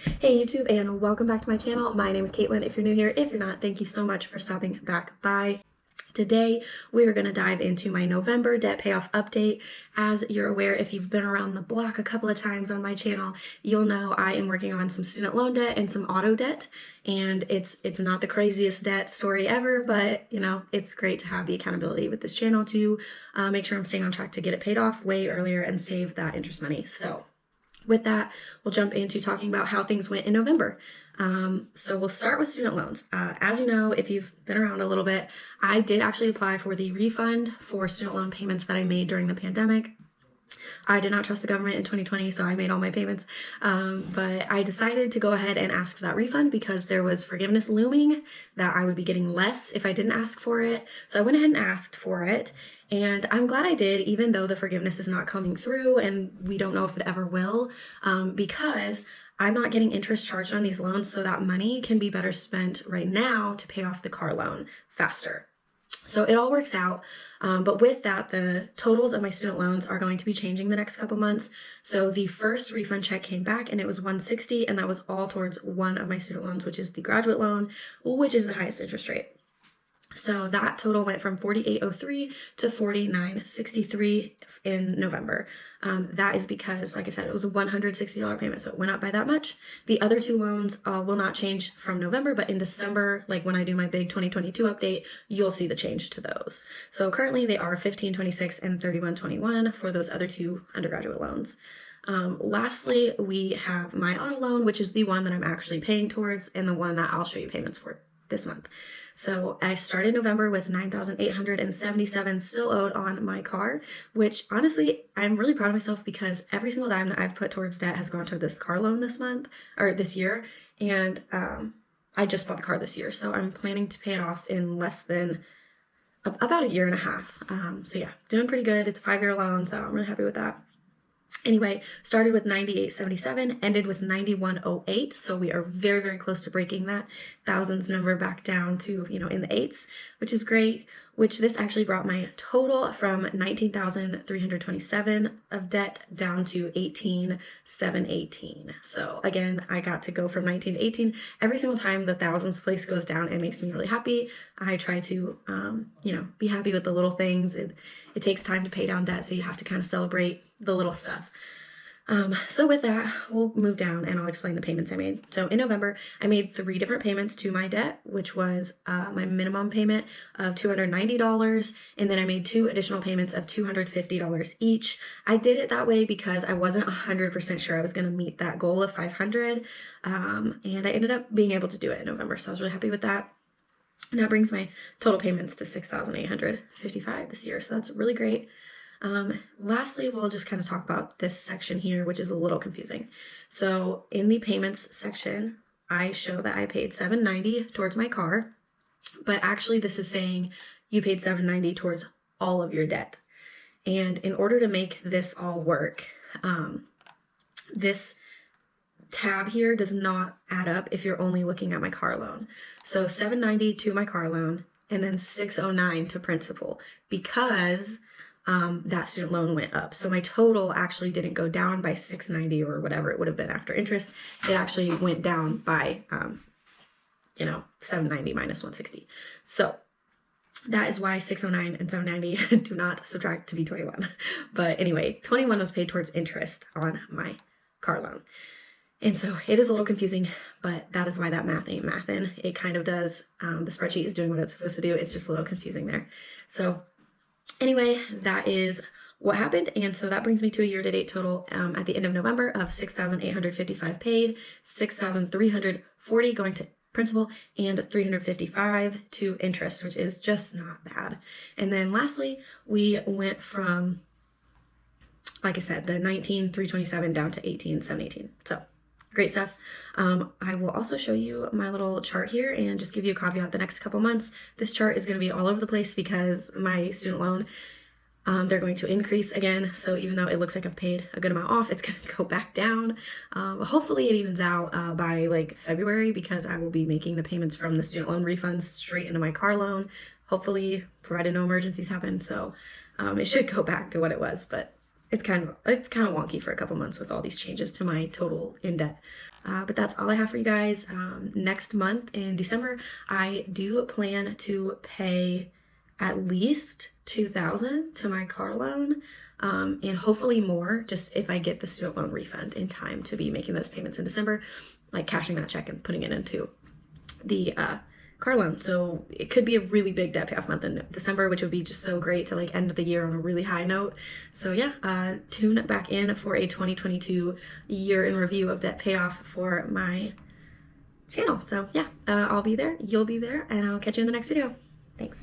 Hey YouTube, and welcome back to my channel. My name is Caitlin. If you're new here, if you're not, thank you so much for stopping back by. Today, we are going to dive into my November debt payoff update. As you're aware, if you've been around the block a couple of times on my channel, you'll know I am working on some student loan debt and some auto debt. And it's not the craziest debt story ever, but you know, it's great to have the accountability with this channel to make sure I'm staying on track to get it paid off way earlier and save that interest money. So with that, we'll jump into talking about how things went in November. So we'll start with student loans. As you know, if you've been around a little bit, I did actually apply for the refund for student loan payments that I made during the pandemic. I did not trust the government in 2020, so I made all my payments. But I decided to go ahead and ask for that refund because there was forgiveness looming that I would be getting less if I didn't ask for it. So I went ahead and asked for it. And I'm glad I did, even though the forgiveness is not coming through and we don't know if it ever will, because I'm not getting interest charged on these loans, so that money can be better spent right now to pay off the car loan faster. So it all works out, but with that, the totals of my student loans are going to be changing the next couple months. So the first refund check came back and it was $160, and that was all towards one of my student loans, which is the graduate loan, which is the highest interest rate. So that total went from $48.03 to $49.63 in November. That is because, like I said, it was a $160 payment, so it went up by that much. The other two loans will not change from November, but in December, like when I do my big 2022 update, you'll see the change to those. So currently they are $15.26 and $31.21 for those other two undergraduate loans. Lastly, we have my auto loan, which is the one that I'm actually paying towards and the one that I'll show you payments for this month. So I started November with $9,877 still owed on my car, which honestly, I'm really proud of myself because every single dime that I've put towards debt has gone toward this car loan this month or this year. And I just bought the car this year, so I'm planning to pay it off in less than about a year and a half. So yeah, doing pretty good. It's a 5-year loan, so I'm really happy with that. Anyway, started with 98.77, ended with 91.08, so we are very, very close to breaking that thousands number back down to, you know, in the eights, which is great, which this actually brought my total from 19,327 of debt down to 18,718. So again, I got to go from 19 to 18. Every single time the thousands place goes down, it makes me really happy. I try to, you know, be happy with the little things. It takes time to pay down debt, so you have to kind of celebrate the little stuff. So with that, we'll move down and I'll explain the payments I made. So in November, I made 3 different payments to my debt, which was my minimum payment of $290, and then I made 2 additional payments of $250 each. I did it that way because I wasn't 100% sure I was going to meet that goal of $500, and I ended up being able to do it in November, so I was really happy with that. And that brings my total payments to $6,855 this year, so that's really great. Lastly, we'll just kind of talk about this section here, which is a little confusing. So in the payments section, I show that I paid $790 towards my car, but actually this is saying you paid $790 towards all of your debt. And in order to make this all work, this tab here does not add up if you're only looking at my car loan. So $790 to my car loan and then $609 to principal, because that student loan went up. So my total actually didn't go down by $690 or whatever it would have been after interest. It actually went down by, you know, $790 minus $160. So that is why $609 and $790 do not subtract to be $21. But anyway, $21 was paid towards interest on my car loan. And so it is a little confusing, but that is why that math ain't mathin'. It kind of does. The spreadsheet is doing what it's supposed to do. It's just a little confusing there. So anyway, that is what happened. And so that brings me to a year-to-date total at the end of November of $6,855 paid, $6,340 going to principal, and $355 to interest, which is just not bad. And then lastly, we went from, like I said, the 19,327 down to 18,718. So great stuff. I will also show you my little chart here and just give you a caveat the next couple months. This chart is going to be all over the place because my student loan, they're going to increase again. So even though it looks like I've paid a good amount off, it's going to go back down. Hopefully it evens out by like February, because I will be making the payments from the student loan refunds straight into my car loan, hopefully provided no emergencies happen. So it should go back to what it was, but it's kind of wonky for a couple months with all these changes to my total in debt. But that's all I have for you guys. Next month in December, I do plan to pay at least $2,000 to my car loan, and hopefully more, just if I get the student loan refund in time to be making those payments in December, like cashing that check and putting it into the car loan. So it could be a really big debt payoff month in December, which would be just so great to like end the year on a really high note. So yeah, tune back in for a 2022 year in review of debt payoff for my channel. So yeah, I'll be there, you'll be there, and I'll catch you in the next video. Thanks.